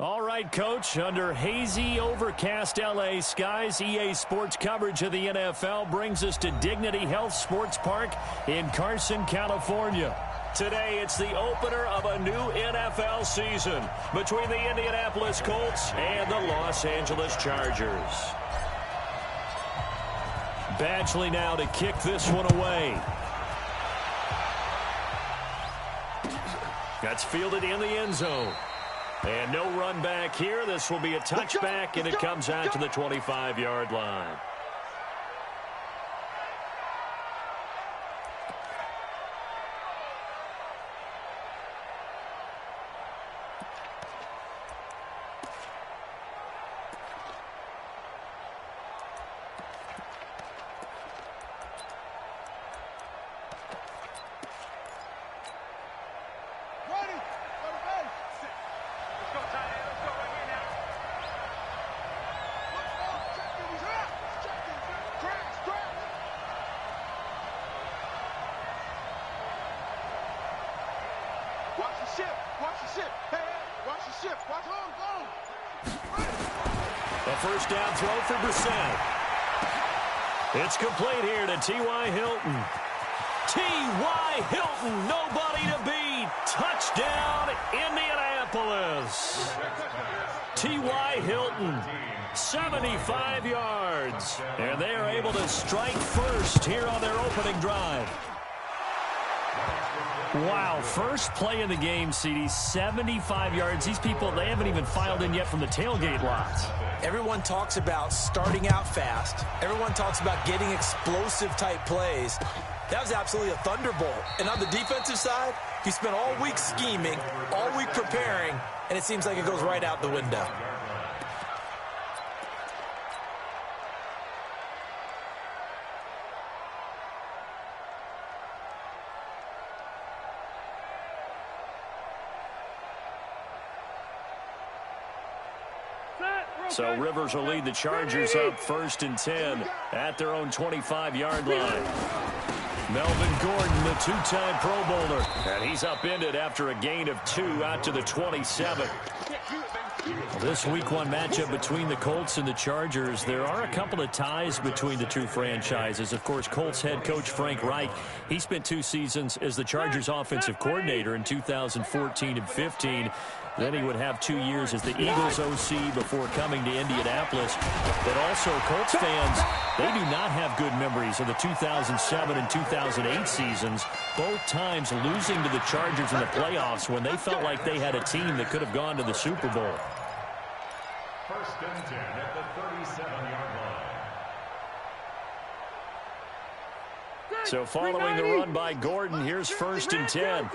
All right, Coach, under hazy, overcast L.A. skies, EA Sports coverage of the NFL brings us to Dignity Health Sports Park in Carson, California. Today, it's the opener of a new NFL season between the Indianapolis Colts and the Los Angeles Chargers. Badgley now to kick this one away. That's fielded in the end zone. And no run back here. This will be a touchback, and it comes out to the 25-yard line. A first down throw for Brissett. It's complete here to T.Y. Hilton. T.Y. Hilton, nobody to beat. Touchdown, Indianapolis. T.Y. Hilton, 75 yards. And they are able to strike first here on their opening drive. Wow, first play in the game, CD, 75 yards. These people, they haven't even filed in yet from the tailgate lots. Everyone talks about starting out fast. Everyone talks about getting explosive-type plays. That was absolutely a thunderbolt. And on the defensive side, you spent all week scheming, all week preparing, and it seems like it goes right out the window. So Rivers will lead the Chargers up 1st and 10 at their own 25-yard line. Melvin Gordon, the two-time Pro Bowler, and he's upended after a gain of 2 out to the 27. This Week 1 matchup between the Colts and the Chargers, there are a couple of ties between the two franchises. Of course, Colts head coach Frank Reich, he spent 2 seasons as the Chargers offensive coordinator in 2014 and 15. Then he would have 2 years as the Eagles OC before coming to Indianapolis. But also, Colts fans, they do not have good memories of the 2007 and 2008 seasons, both times losing to the Chargers in the playoffs when they felt like they had a team that could have gone to the Super Bowl. 1st and 10 at the 37-yard line. So following the run by Gordon, here's 1st and 10.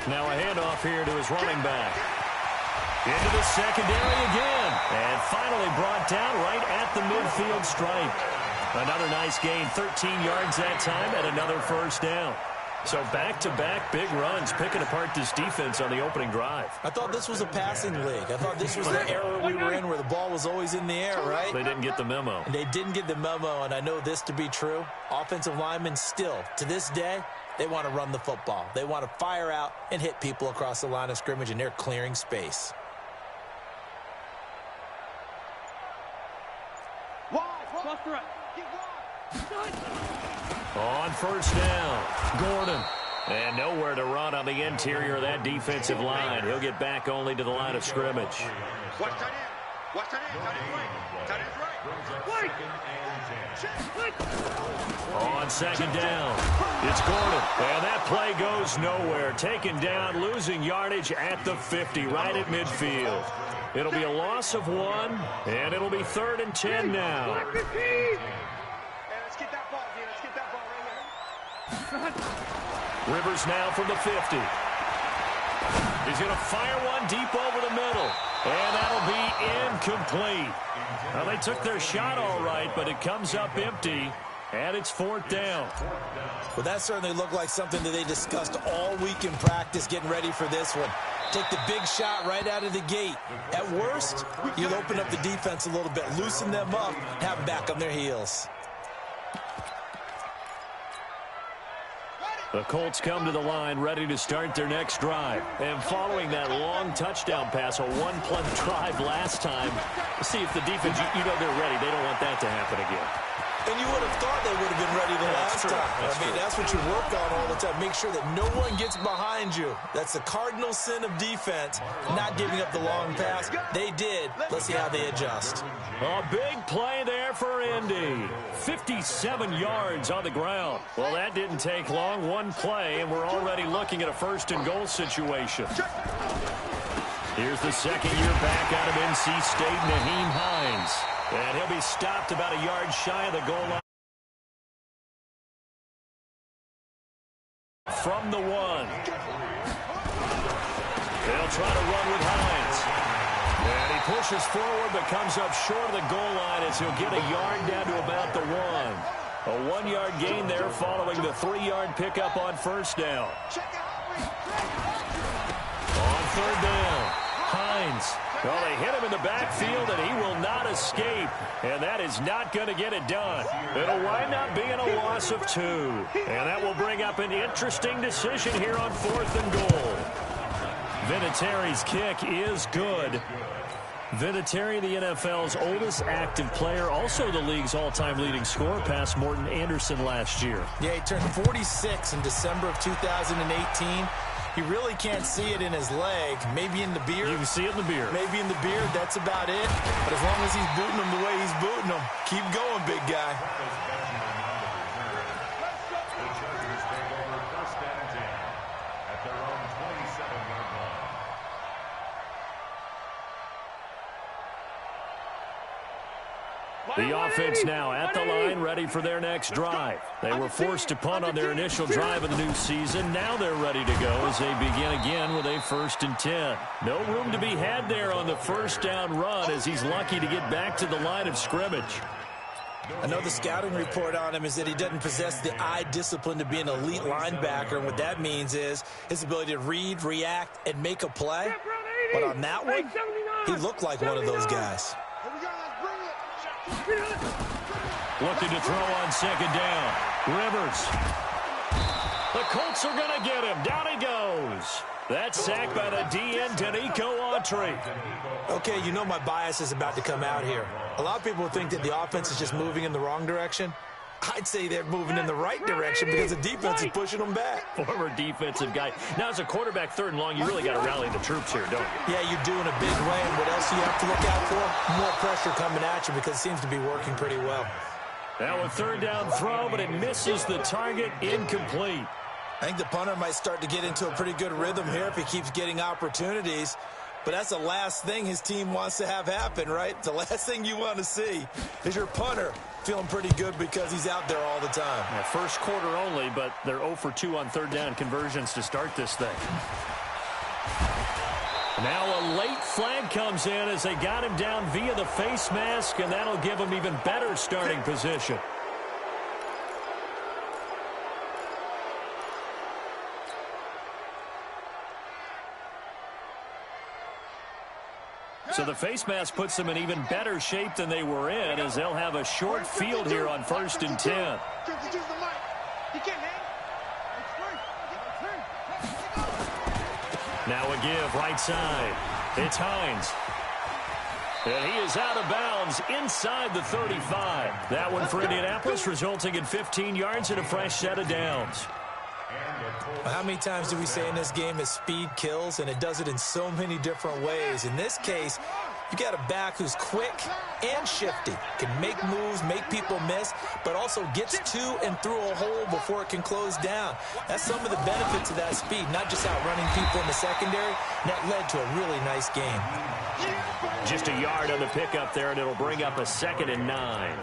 Now a handoff here to his running back. Into the secondary again. And finally brought down right at the midfield stripe. Another nice gain, 13 yards that time, and another 1st down. So back-to-back big runs, picking apart this defense on the opening drive. I thought this was a passing league. I thought this was the era we were in where the ball was always in the air, right? They didn't get the memo. And they didn't get the memo, and I know this to be true. Offensive linemen still, to this day, they want to run the football. They want to fire out and hit people across the line of scrimmage, and they're clearing space. On 1st down, Gordon. And nowhere to run on the interior of that defensive line. He'll get back only to the line of scrimmage. Watch tight end. Watch tight end. Tight end's right. Tight end's right. On 2nd down, it's Gordon. And that play goes nowhere. Taken down, losing yardage at the 50, right at midfield. It'll be a loss of 1, and it'll be 3rd and 10 now. Let's get that ball, dude. Let's get that ball right here. Rivers now from the 50. He's going to fire one deep over the middle. And that'll be incomplete. Well, they took their shot all right, but it comes up empty. And it's 4th down. Well, that certainly looked like something that they discussed all week in practice getting ready for this one. Take the big shot right out of the gate. At worst, you'll open up the defense a little bit, loosen them up, have them back on their heels. The Colts come to the line ready to start their next drive. And following that long touchdown pass, a one-play drive last time, see if the defense, you know they're ready. They don't want that to happen again. And you would have thought they would have been ready the last time. That's what you work on all the time. Make sure that no one gets behind you. That's the cardinal sin of defense, not giving up the long pass. They did. Let's see how they adjust. A big play there for Indy. 57 yards on the ground. Well, that didn't take long. One play, and we're already looking at a first-and-goal situation. Here's the second year back out of NC State, Nyheim Hines. And he'll be stopped about a yard shy of the goal line. From the 1. They'll try to run with Hines. And he pushes forward but comes up short of the goal line as he'll get a yard down to about the 1. A 1-yard gain there following the 3-yard pickup on first down. On third down, Hines. Well, they hit him in the backfield, and he will not escape. And that is not going to get it done. It'll wind up being a loss of 2. And that will bring up an interesting decision here on 4th and goal. Vinatieri's kick is good. Vinatieri, the NFL's oldest active player, also the league's all-time leading scorer, past Morton Anderson last year. Yeah, he turned 46 in December of 2018. He really can't see it in his leg. Maybe in the beard. You can see it in the beard. Maybe in the beard. That's about it. But as long as he's booting him the way he's booting him, keep going, big guy. The offense now at the line, ready for their next drive. They were forced to punt on their initial drive of the new season. Now they're ready to go as they begin again with a 1st and 10. No room to be had there on the first down run as he's lucky to get back to the line of scrimmage. I know the scouting report on him is that he doesn't possess the eye discipline to be an elite linebacker. And what that means is his ability to read, react, and make a play. But on that one, he looked like one of those guys. Looking to throw on second down. Rivers. The Colts are going to get him. Down he goes. That's sacked by the DN, Danico Autry. Okay, you know my bias is about to come out here. A lot of people think that the offense is just moving in the wrong direction. I'd say they're moving in the right direction because the defense is pushing them back. Former defensive guy. Now, as a quarterback, 3rd and long, you really got to rally the troops here, don't you? Yeah, you do in a big way. And what else do you have to look out for? More pressure coming at you because it seems to be working pretty well. Now a 3rd down throw, but it misses the target. Incomplete. I think the punter might start to get into a pretty good rhythm here if he keeps getting opportunities. But that's the last thing his team wants to have happen, right? The last thing you want to see is your punter feeling pretty good because he's out there all the time. Yeah, first quarter only, but they're 0 for 2 on 3rd down conversions to start this thing. Now a late flag comes in as they got him down via the face mask, and that'll give him even better starting position. So the face mask puts them in even better shape than they were in as they'll have a short field here on 1st and 10. Now a give right side. It's Hines. And he is out of bounds inside the 35. That one for Indianapolis, resulting in 15 yards and a fresh set of downs. How many times do we say in this game that speed kills, and it does it in so many different ways? In this case, you got a back who's quick and shifty, can make moves, make people miss, but also gets to and through a hole before it can close down. That's some of the benefits of that speed, not just outrunning people in the secondary. That led to a really nice game. Just a yard on the pickup there, and it'll bring up a 2nd and 9.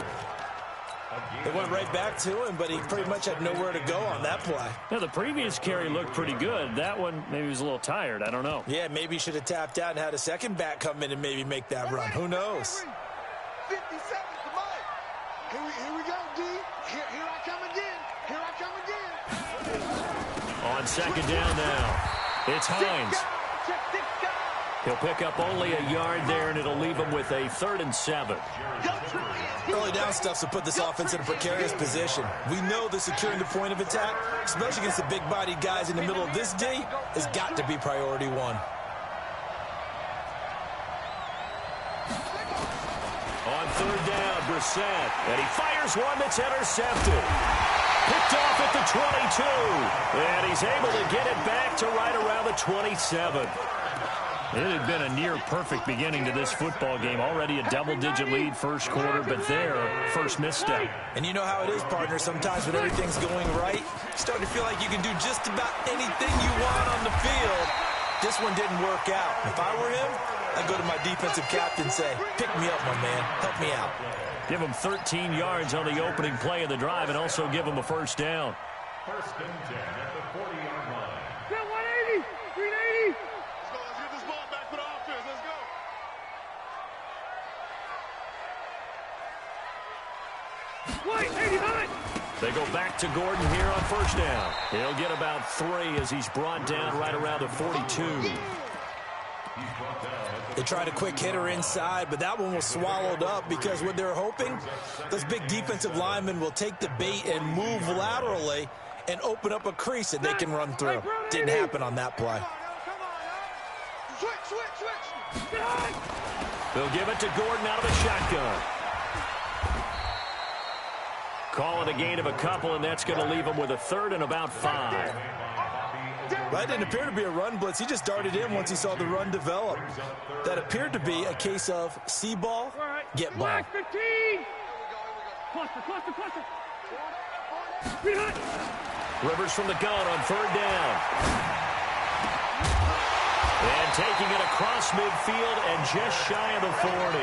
They went right back to him, but he pretty much had nowhere to go on that play. Now, the previous carry looked pretty good. That one, maybe he was a little tired. I don't know. Yeah, maybe he should have tapped out and had a second back come in and maybe make that run. Who knows? 50 seconds to play. Here we go, D. Here I come again. Here I come again. On 2nd down now. It's Hines. He'll pick up only a yard there, and it'll leave him with a 3rd and 7. Early down stuffs will put this offense in a precarious position. We know that securing the point of attack, especially against the big-bodied guys in the middle of this D, has got to be priority one. On 3rd down, Brissett, and he fires one that's intercepted. Picked off at the 22, and he's able to get it back to right around the 27. It had been a near-perfect beginning to this football game. Already a double-digit lead first quarter, but their first misstep. And you know how it is, partner. Sometimes when everything's going right, you start to feel like you can do just about anything you want on the field. This one didn't work out. If I were him, I'd go to my defensive captain and say, pick me up, my man. Help me out. Give him 13 yards on the opening play of the drive and also give him a first down. 1st and 10 at the 40-yard line. 180, 380. Let's get this ball back for the offense. Let's go. Wait, 89. They go back to Gordon here on 1st down. He'll get about 3 as he's brought down right around the 42. They tried a quick hitter inside, but that one was swallowed up because what they're hoping, those big defensive linemen will take the bait and move laterally and open up a crease that they can run through. Didn't happen on that play. Switch. They'll give it to Gordon out of the shotgun. Call it a gain of a couple, and that's going to leave him with a 3rd and about 5. That didn't appear to be a run blitz. He just darted in once he saw the run develop. That appeared to be a case of see ball, get ball. 15. Cluster. Rivers from the gun on 3rd down. And taking it across midfield and just shy of the 40.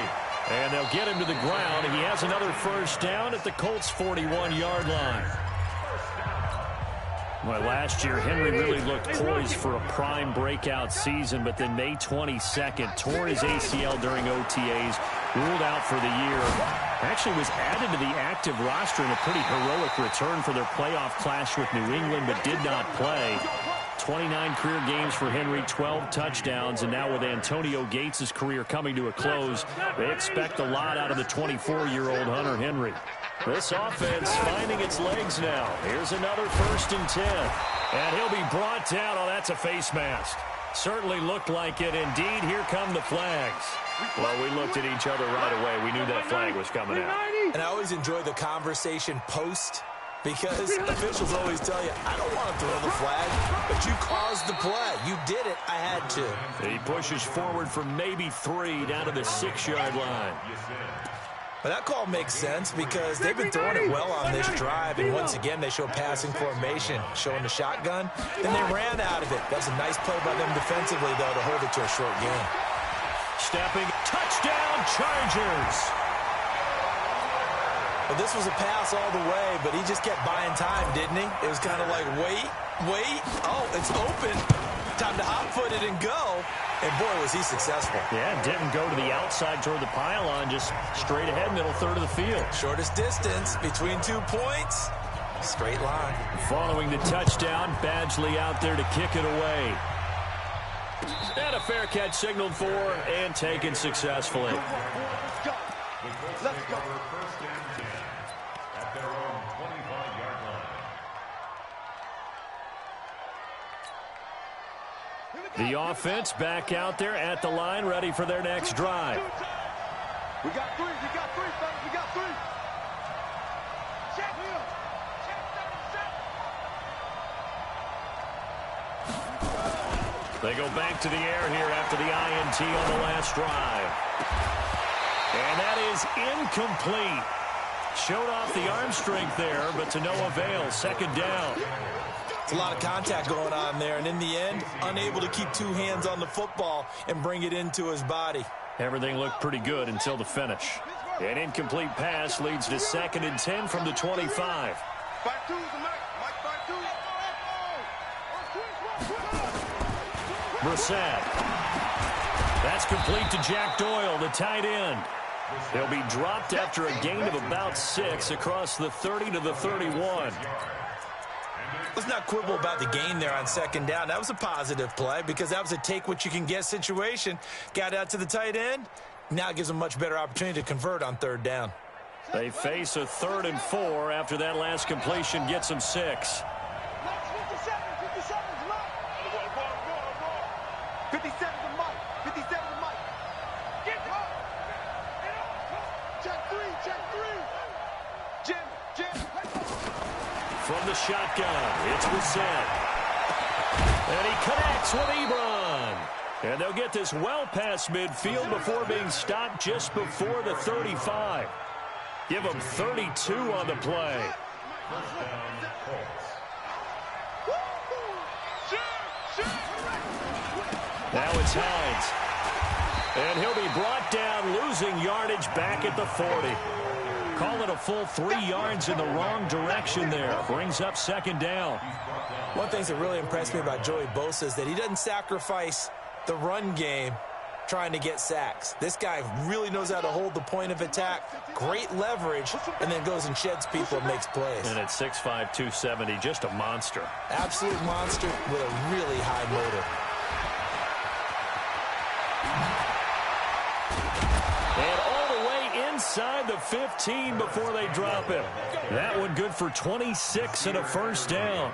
And they'll get him to the ground. He has another first down at the Colts' 41-yard line. Well, last year, Henry really looked poised for a prime breakout season, but then May 22nd, tore his ACL during OTAs, ruled out for the year. Actually was added to the active roster in a pretty heroic return for their playoff clash with New England, but did not play. 29 career games for Henry, 12 touchdowns, and now with Antonio Gates' career coming to a close, they expect a lot out of the 24-year-old Hunter Henry. This offense finding its legs now. Here's another 1st and 10. And he'll be brought down. Oh, that's a face mask. Certainly looked like it. Indeed, here come the flags. Well, we looked at each other right away. We knew that flag was coming out. And I always enjoy the conversation post, because officials always tell you, I don't want to throw the flag, but you caused the play. You did it. I had to. He pushes forward for maybe 3 down to the 6-yard line. But that call makes sense because they've been throwing it well on this drive, and once again they show passing formation, showing the shotgun, and they ran out of it. That's a nice play by them defensively, though, to hold it to a short game. Stepping, touchdown, Chargers! Well, this was a pass all the way, but he just kept buying time, didn't he? It was kind of like, wait. Oh, it's open. Time to hot-foot it and go. And, boy, was he successful. Yeah, didn't go to the outside toward the pylon, just straight ahead, middle third of the field. Shortest distance between 2 points. Straight line. Following the touchdown, Badgley out there to kick it away. And a fair catch signaled for and taken successfully. Let's go. Let's go. 1st and 10 at their own 25-yard line. The offense back out there at the line, ready for their next drive. We got 3, fellas. We got 3. Check him. They go back to the air here after the INT on the last drive. And that is incomplete. Showed off the arm strength there, but to no avail. 2nd down. It's a lot of contact going on there, and in the end, unable to keep 2 hands on the football and bring it into his body. Everything looked pretty good until the finish. An incomplete pass leads to 2nd and 10 from the 25. Back 2 is the Mike back 2. Brissett. That's complete to Jack Doyle, the tight end. He'll be dropped after a gain of about 6 across the 30 to the 31. Let's not quibble about the gain there on second down. That was a positive play because that was a take-what-you-can-get situation. Got out to the tight end. Now it gives them a much better opportunity to convert on third down. They face a 3rd and 4 after that last completion gets them 6. 57 to Mike. 57 to Mike. 57 to Mike. Get up. Check 3. Jim. From the shotgun, it's Brissett. And he connects with Ebron. And they'll get this well past midfield before being stopped just before the 35. Give them 32 on the play. Now it's Hines. And he'll be brought down, losing yardage back at the 40. Call it a full 3 yards in the wrong direction there. Brings up second down. One thing that really impressed me about Joey Bosa is that he doesn't sacrifice the run game trying to get sacks. This guy really knows how to hold the point of attack, great leverage, and then goes and sheds people and makes plays. And at 6'5", 270, just a monster. Absolute monster with a really high motor. And all the way inside the 15 before they drop him. That one good for 26 and a first down.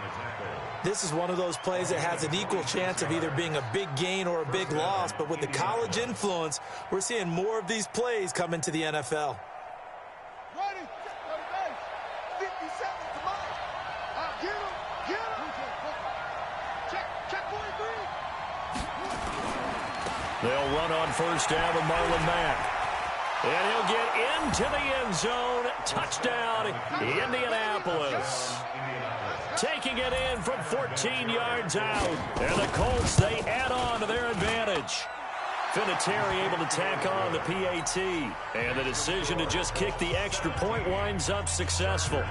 This is one of those plays that has an equal chance of either being a big gain or a big loss, but with the college influence, we're seeing more of these plays come into the NFL. Ready. 57 to Mike. Get him. Check 43. They'll run on first down with Marlon Mack. And he'll get into the end zone. Touchdown, Indianapolis. Taking it in from 14 yards out. And the Colts, they add on to their advantage. Vinatieri able to tack on the PAT. And the decision to just kick the extra point winds up successful.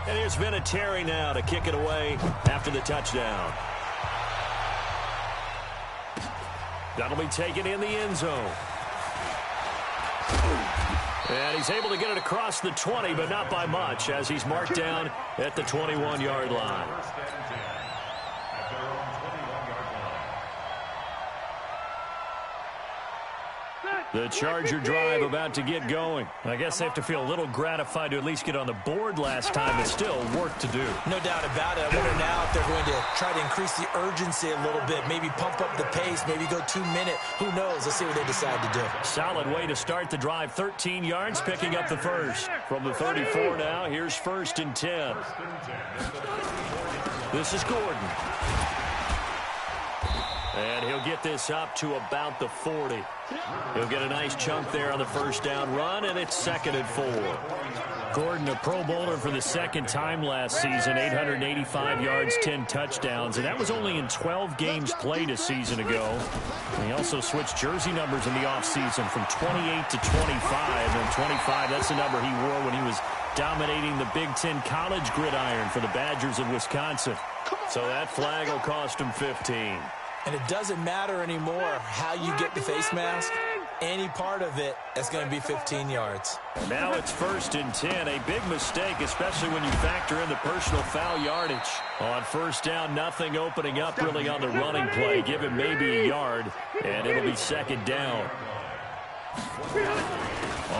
And here's Vinatieri now to kick it away after the touchdown. That'll be taken in the end zone. And he's able to get it across the 20, but not by much, as he's marked down at the 21-yard line. The Charger drive about to get going. I guess they have to feel a little gratified to at least get on the board last time, but still work to do. No doubt about it. I wonder now if they're going to try to increase the urgency a little bit, maybe pump up the pace, maybe go 2 minute. Who knows? Let's see what they decide to do. Solid way to start the drive. 13 yards, picking up the first. From the 34 now, here's 1st and 10. This is Gordon. And he'll get this up to about the 40. He'll get a nice chunk there on the first down run, and it's 2nd and 4. Gordon, a Pro Bowler for the 2nd time last season, 885 yards, 10 touchdowns, and that was only in 12 games played a season ago. And he also switched jersey numbers in the offseason from 28 to 25, and 25, that's the number he wore when he was dominating the Big Ten college gridiron for the Badgers of Wisconsin. So that flag will cost him 15. And it doesn't matter anymore how you get the face mask. Any part of it, that's going to be 15 yards. Now it's 1st and 10. A big mistake, especially when you factor in the personal foul yardage. On first down, nothing opening up really on the running play. Give him maybe a yard, and it'll be 2nd down.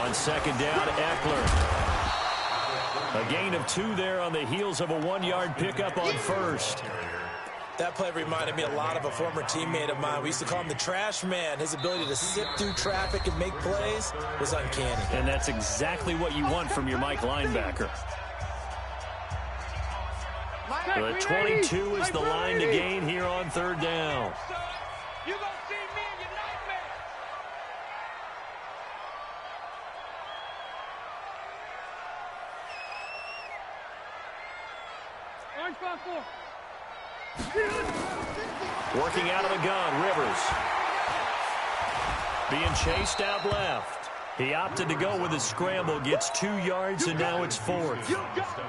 On 2nd down, Eckler. A gain of 2 there on the heels of a 1-yard pickup on first. That play reminded me a lot of a former teammate of mine. We used to call him the trash man. His ability to sift through traffic and make plays was uncanny. And that's exactly what you want from your Mike linebacker. The 22 is the line to gain here on 3rd down. You gonna see me in your nightmare. Orange 5-4. Working out of the gun, Rivers. Being chased out left. He opted to go with a scramble, gets 2 yards, and now it's 4th.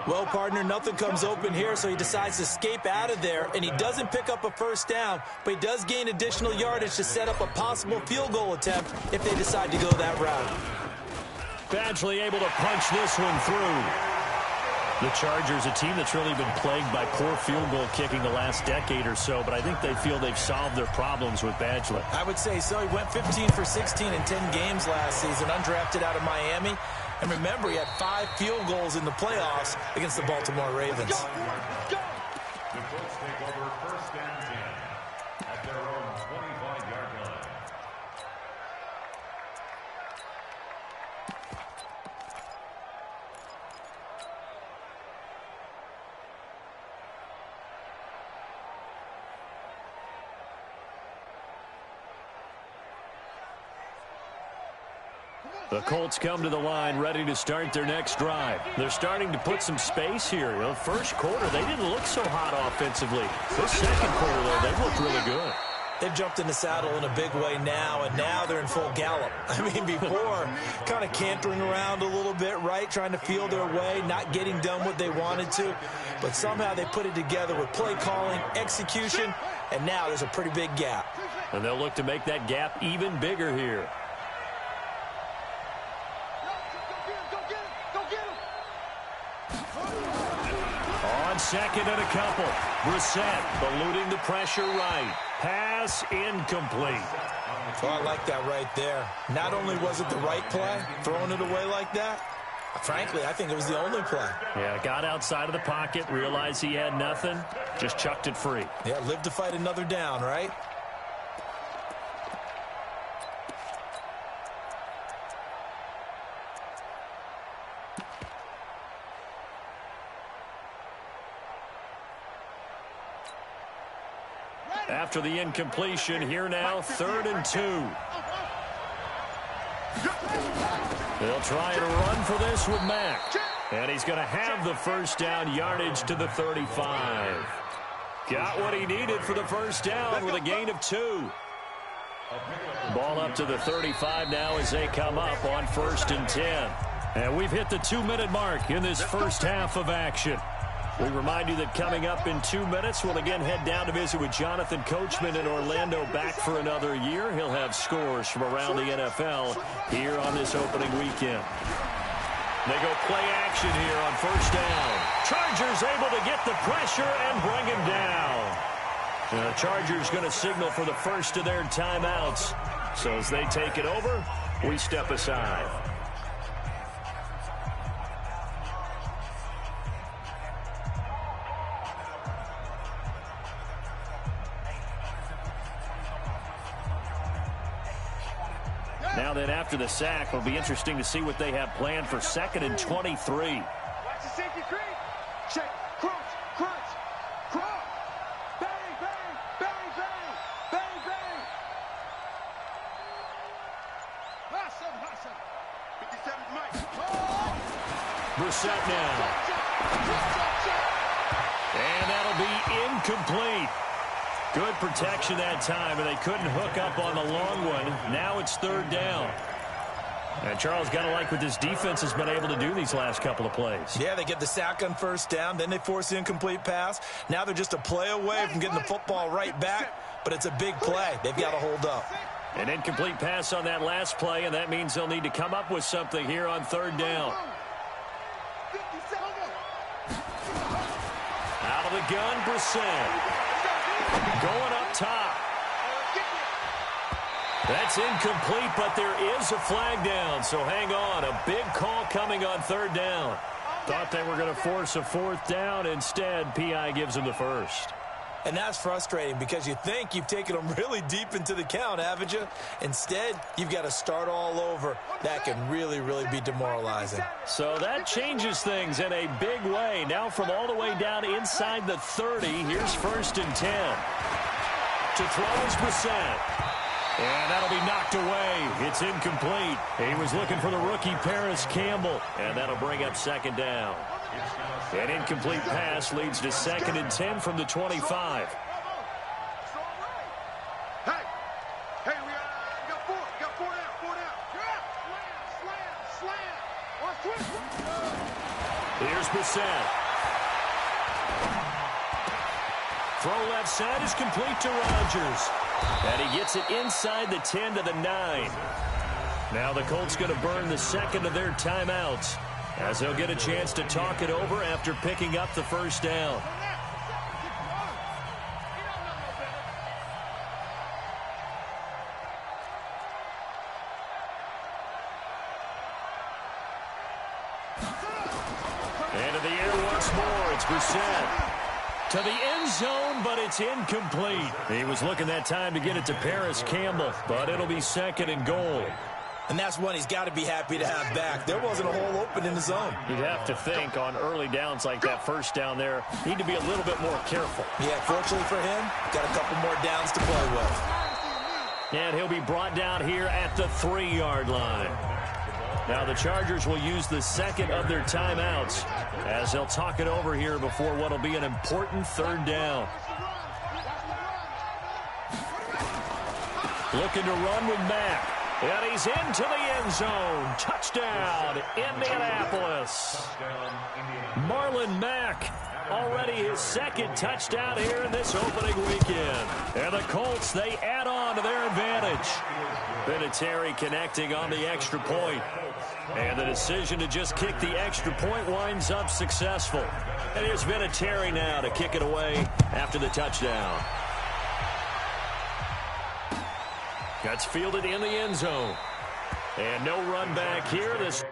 Well, partner, nothing comes open here, so he decides to escape out of there, and he doesn't pick up a first down, but he does gain additional yardage to set up a possible field goal attempt if they decide to go that route. Badgley able to punch this one through. The Chargers, a team that's really been plagued by poor field goal kicking the last decade or so, but I think they feel they've solved their problems with Badgley. I would say so. He went 15 for 16 in 10 games last season, undrafted out of Miami. And remember, he had 5 field goals in the playoffs against the Baltimore Ravens. The Colts take over first and 10 at their own 25-yard line. The Colts come to the line ready to start their next drive. They're starting to put some space here. You know, first quarter, they didn't look so hot offensively. This second quarter, though, they've looked really good. They've jumped in the saddle in a big way now, and now they're in full gallop. I mean, before, kind of cantering around a little bit, right, trying to feel their way, not getting done what they wanted to. But somehow they put it together with play calling, execution, and now there's a pretty big gap. And they'll look to make that gap even bigger here. On second and a couple. Brissett eluding the pressure right. Pass incomplete. Oh, I like that right there. Not only was it the right play, throwing it away like that, frankly, I think it was the only play. Yeah, got outside of the pocket, realized he had nothing, just chucked it free. Yeah, live to fight another down, right? After the incompletion, here now, 3rd and 2. They'll try to run for this with Mack. And he's going to have the first down, yardage to the 35. Got what he needed for the first down with a gain of 2. Ball up to the 35 now as they come up on 1st and 10. And we've hit the 2-minute mark in this first half of action. We remind you that coming up in 2 minutes, we'll again head down to visit with Jonathan Coachman in Orlando, back for another year. He'll have scores from around the NFL here on this opening weekend. They go play action here on 1st down. Chargers able to get the pressure and bring him down. The Chargers going to signal for the first of their timeouts. So as they take it over, we step aside. Now then, after the sack, it'll be interesting to see what they have planned for 2nd and 23. Watch the safety screen. Check. Crunch. Crunch. Crunch. Bang, bang, bang, bang, bang, bang. Awesome. 57 Mike. Oh! Brissett now. And that'll be incomplete. Good protection that time, and they couldn't hook up on the long one. Now it's 3rd down. And Charles, got to like what this defense has been able to do these last couple of plays. Yeah, they get the sack on 1st down, then they force the incomplete pass. Now they're just a play away from getting the football right back, but it's a big play. They've got to hold up. An incomplete pass on that last play, and that means they'll need to come up with something here on 3rd down. Out of the gun, Brissett. Going up top. That's incomplete, but there is a flag down, so hang on. A big call coming on 3rd down. Thought they were going to force a 4th down. Instead, P.I. gives them the first. And that's frustrating because you think you've taken them really deep into the count, haven't you? Instead, you've got to start all over. That can really, really be demoralizing. So that changes things in a big way. Now from all the way down inside the 30, here's 1st and 10. To throw is Brissett. And that'll be knocked away. It's incomplete. He was looking for the rookie Paris Campbell. And that'll bring up 2nd down. An incomplete pass leads to 2nd and 10 from the 25. Hey, we got 4. We got 4 down. Slam. Watch twist. Here's Brissett. Throw left side is complete to Rodgers. And he gets it inside the 10 to the 9. Now the Colts going to burn the second of their timeouts as they'll get a chance to talk it over after picking up the first down. Into the air once more. It's Brissett. To the end zone, but it's incomplete. He was looking that time to get it to Paris Campbell, but it'll be second and goal. And that's one he's got to be happy to have back. There wasn't a hole open in the zone. You'd have to think on early downs like that first down there, need to be a little bit more careful. Yeah, fortunately for him, got a couple more downs to play with. And he'll be brought down here at the 3-yard line. Now the Chargers will use the second of their timeouts as they'll talk it over here before what will be an important third down. Looking to run with Mack. And he's into the end zone. Touchdown, Indianapolis. Marlon Mack, already his second touchdown here in this opening weekend. And the Colts, they add on to their advantage. Vinatieri connecting on the extra point. And the decision to just kick the extra point winds up successful. And here's Vinatieri now to kick it away after the touchdown. That's fielded in the end zone. And no run back here. This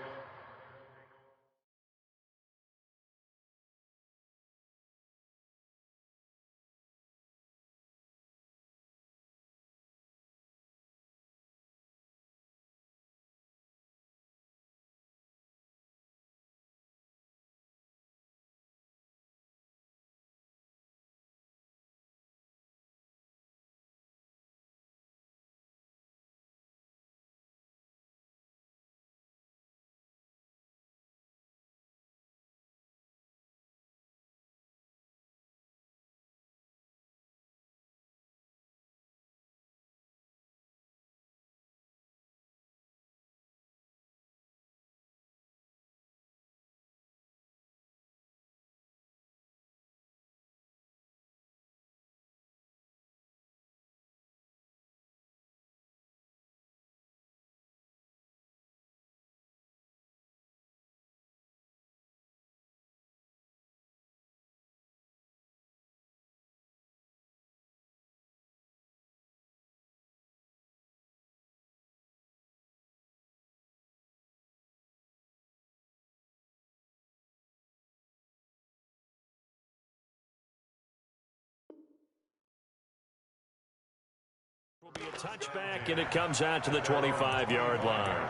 will be a touchback, and it comes out to the 25-yard line.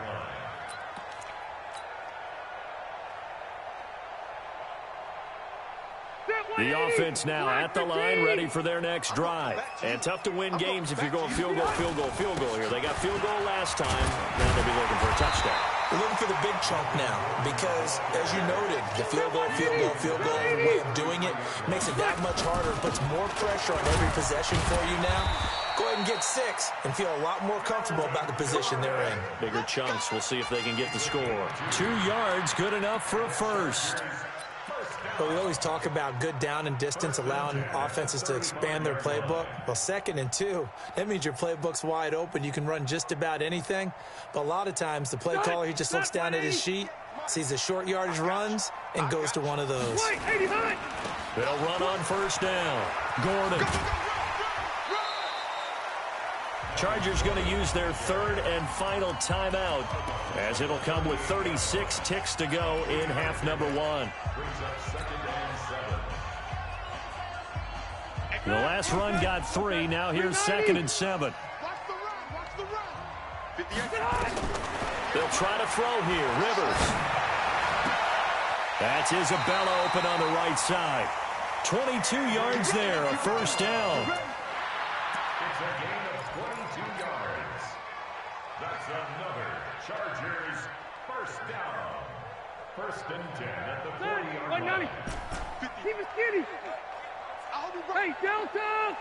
The offense now at the line, ready for their next drive. And tough to win games if you're going field goal, field goal, field goal here. They got field goal last time. Now they'll be looking for a touchdown. We're looking for the big chunk now because, as you noted, the field goal way of doing it makes it that much harder, puts more pressure on every possession for you now. Go ahead and get 6 and feel a lot more comfortable about the position they're in. Bigger chunks. We'll see if they can get the score. 2 yards, good enough for a first. But we always talk about good down and distance, allowing offenses to expand their playbook. Well, 2nd and 2, that means your playbook's wide open. You can run just about anything. But a lot of times, the play caller, he just looks down at his sheet, sees the short yardage runs, and goes to one of those. They'll run on first down. Gordon. Chargers going to use their third and final timeout as it'll come with 36 ticks to go in half number 1. The last run got 3. Now here's 2nd and 7. They'll try to throw here. Rivers. That's Isabella open on the right side. 22 yards there, a first down. It's a gain of 22 yards. That's another Chargers first down. 1st and 10 at the 40-yard line. Keep it skinny. Hey, Delta!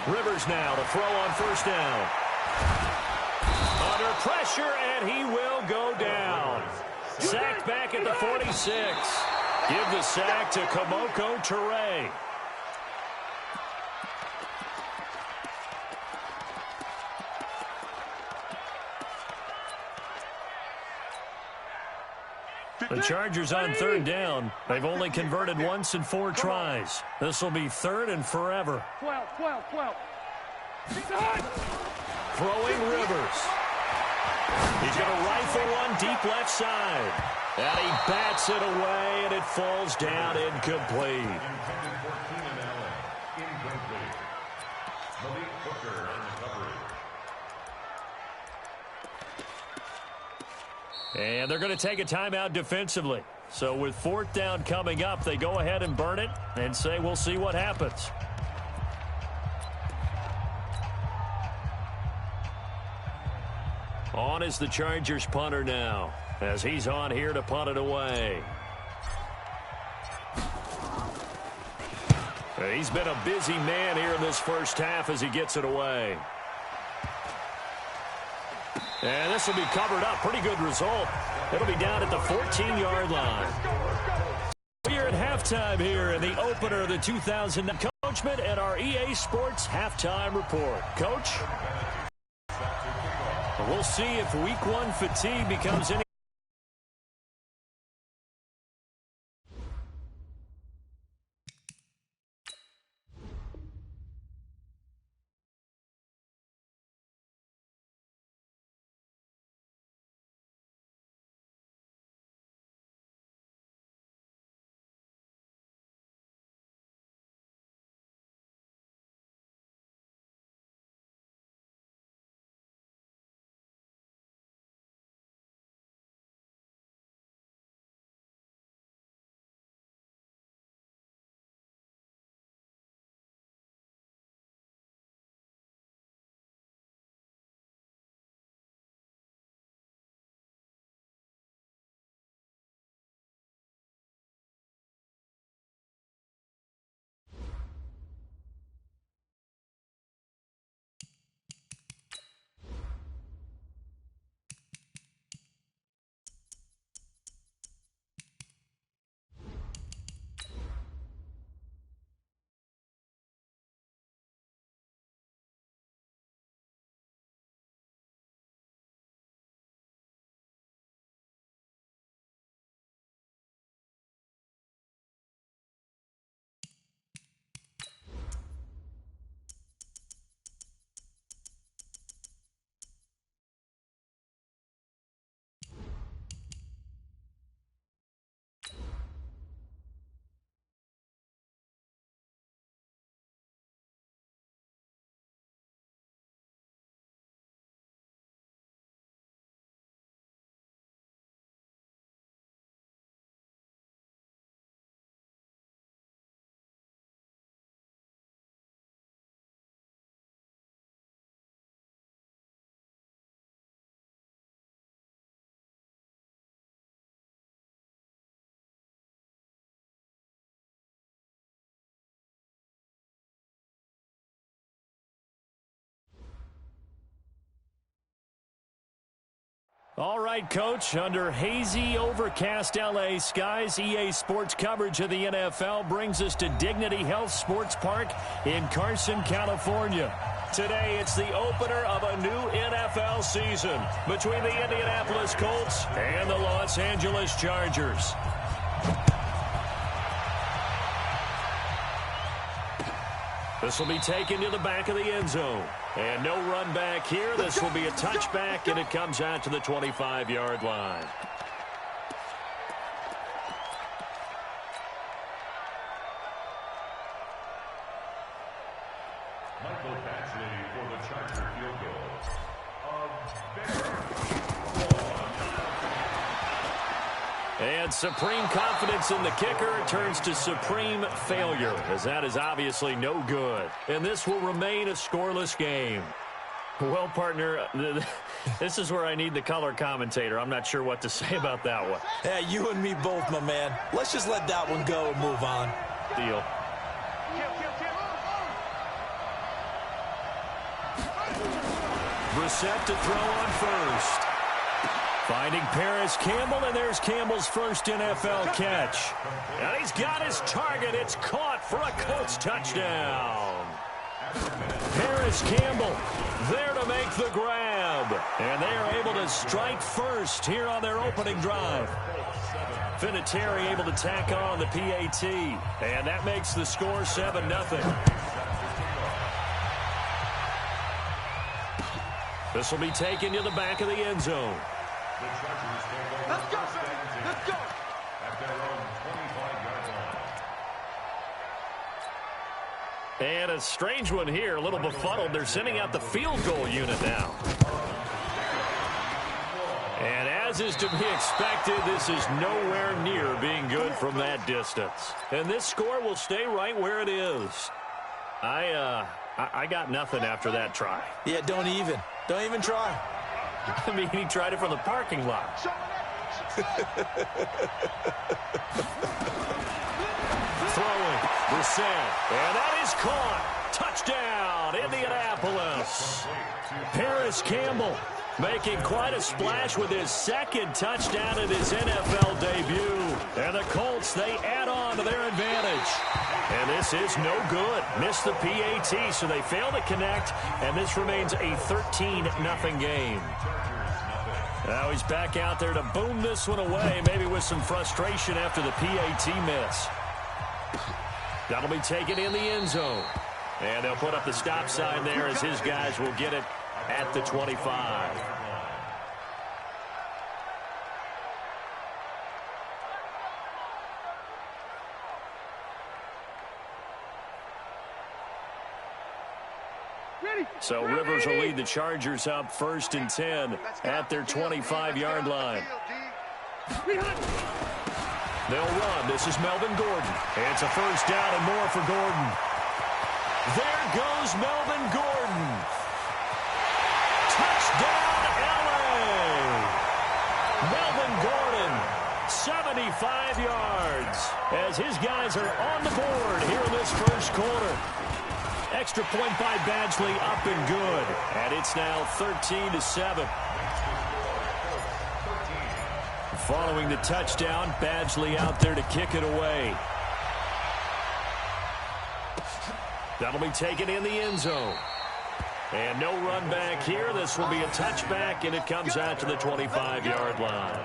Rivers now to throw on first down. Under pressure, and he will go down. Sacked back at the 46. Give the sack to Kamoko Toure. The Chargers on third down. They've only converted once in 4 tries. This will be third and forever. 12. Throwing Rivers. He's going to rifle one deep left side. And he bats it away, and it falls down incomplete. Intended for Keenan Allen. Incomplete. Malik Hooker on the coverage. And they're going to take a timeout defensively. So with 4th down coming up, they go ahead and burn it and say we'll see what happens. On is the Chargers punter now, as he's on here to punt it away. He's been a busy man here in this first half as he gets it away. And this will be covered up. Pretty good result. It'll be down at the 14-yard line. We're at halftime here in the opener of the 2009 Coachman at our EA Sports Halftime Report. Coach? We'll see if Week 1 fatigue becomes any. All right, Coach, under hazy, overcast L.A. skies, EA Sports coverage of the NFL brings us to Dignity Health Sports Park in Carson, California. Today, it's the opener of a new NFL season between the Indianapolis Colts and the Los Angeles Chargers. This will be taken to the back of the end zone. And no run back here. This will be a touchback, and it comes out to the 25-yard line. Michael Batchley for the Charger field goal. And supreme confidence in the kicker turns to supreme failure, as that is obviously no good. And this will remain a scoreless game. Well, partner, this is where I need the color commentator. I'm not sure what to say about that one. Yeah, you and me both, my man. Let's just let that one go and move on. Deal. Brissett to throw on first. Finding Paris Campbell, and there's Campbell's first NFL catch. And he's got his target. It's caught for a Colts touchdown. Paris Campbell there to make the grab. And they are able to strike first here on their opening drive. Vinatieri able to tack on the PAT. And that makes the score 7-0. This will be taken to the back of the end zone. Let's go, baby. Let's go. At their own 25-yard line. And a strange one here, a little befuddled. They're sending out the field goal unit now. And as is to be expected, this is nowhere near being good from that distance. And this score will stay right where it is. I got nothing after that try. Yeah, don't even try. I mean, he tried it from the parking lot. Throwing, Brissett, and that is caught. Touchdown, Indianapolis. Paris Campbell making quite a splash with his second touchdown in his NFL debut. And the Colts, they add on to their advantage. And this is no good. Missed the PAT, so they fail to connect, and this remains a 13-0 game. Now he's back out there to boom this one away, maybe with some frustration after the PAT miss. That'll be taken in the end zone. And they'll put up the stop sign there as his guys will get it at the 25. So Rivers will lead the Chargers up 1st and 10 at their 25-yard line. They'll run. This is Melvin Gordon. It's a first down and more for Gordon. There goes Melvin Gordon. Touchdown, LA. Melvin Gordon, 75 yards, as his guys are on the board here in this first quarter. Extra point by Badgley, up and good. And it's now 13-7. Following the touchdown, Badgley out there to kick it away. That'll be taken in the end zone. And no run back here. This will be a touchback, and it comes out to the 25-yard line.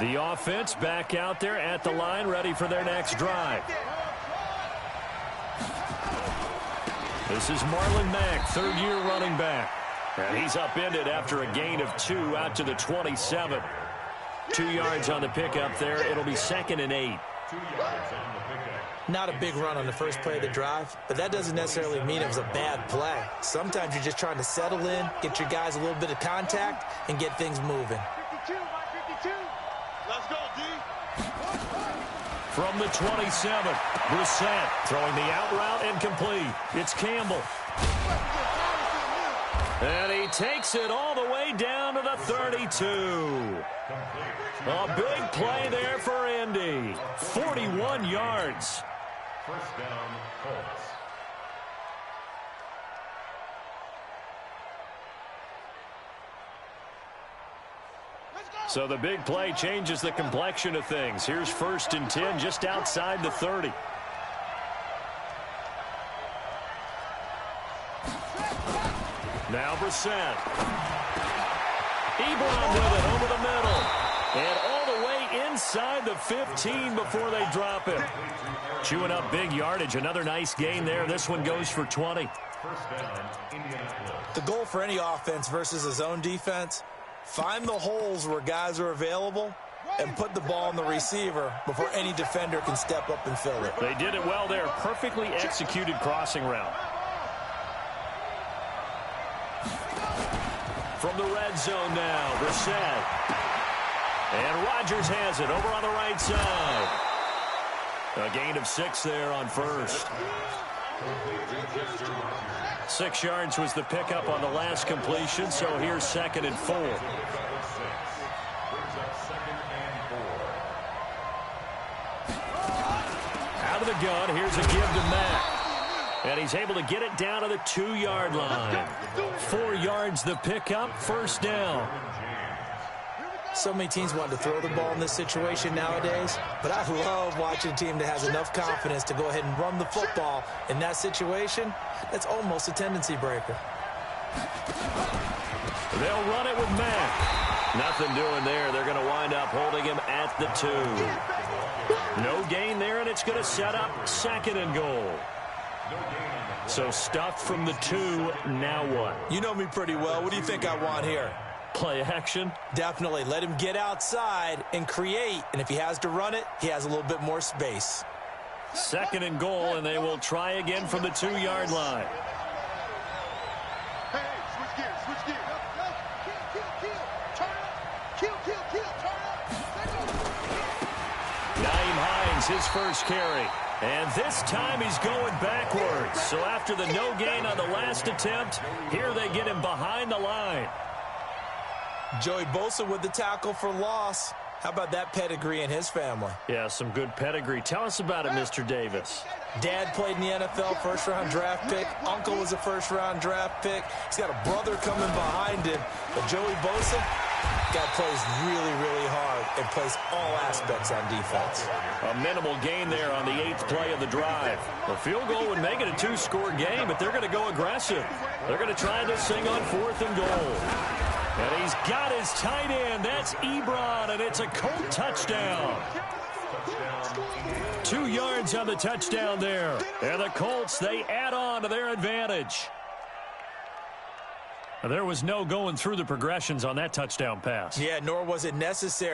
The offense back out there at the line, ready for their next drive. This is Marlon Mack, third-year running back. And he's upended after a gain of 2 out to the 27. 2 yards on the pickup there. It'll be 2nd and 8. 2 yards on the pickup. Not a big run on the first play of the drive, but that doesn't necessarily mean it was a bad play. Sometimes you're just trying to settle in, get your guys a little bit of contact, and get things moving. 52 by 52. Let's go, D. From the 27, Brissett throwing the out route incomplete. It's Campbell. And he takes it all the way down to the 32. A big play there for Indy. 41 yards. First down, Colts. So the big play changes the complexion of things. Here's 1st and 10 just outside the 30. Now Brissett. Ebron with it over the middle. And all the way inside the 15 before they drop it. Chewing up big yardage. Another nice gain there. This one goes for 20. First down, Indianapolis. The goal for any offense versus a zone defense, find the holes where guys are available and put the ball on the receiver before any defender can step up and fill it. They did it well there. Perfectly executed crossing route. From the red zone now, Brissett. And Rodgers has it over on the right side. A gain of 6 there on first. 6 yards was the pickup on the last completion, so here's 2nd and 4. Out of the gun, here's a give to Mack. And he's able to get it down to the 2-yard line. 4 yards the pickup, first down. So many teams want to throw the ball in this situation nowadays, but I love watching a team that has enough confidence to go ahead and run the football. In that situation, that's almost a tendency breaker. They'll run it with Mack. Nothing doing there. They're going to wind up holding him at the 2. No gain there, and it's going to set up 2nd and goal. So stuffed from the 2, now what? You know me pretty well. What do you think I want here? Play action? Definitely. Let him get outside and create. And if he has to run it, he has a little bit more space. 2nd and goal, and they will try again from the 2-yard line. Hey, switch gears, switch gears. Kill, turn up. Naeem Hines, his first carry. And this time he's going backwards. So after the no gain on the last attempt, here they get him behind the line. Joey Bosa with the tackle for loss. How about that pedigree in his family? Yeah, some good pedigree. Tell us about it, Mr. Davis. Dad played in the NFL, first-round draft pick. Uncle was a first-round draft pick. He's got a brother coming behind him. But Joey Bosa, guy plays really, really hard and plays all aspects on defense. A minimal gain there on the 8th play of the drive. The field goal would make it a 2-score game, but they're going to go aggressive. They're going to try this thing on 4th and goal. And he's got his tight end. That's Ebron, and it's a Colt touchdown. 2 yards on the touchdown there. And the Colts, they add on to their advantage. There was no going through the progressions on that touchdown pass. Yeah, nor was it necessary.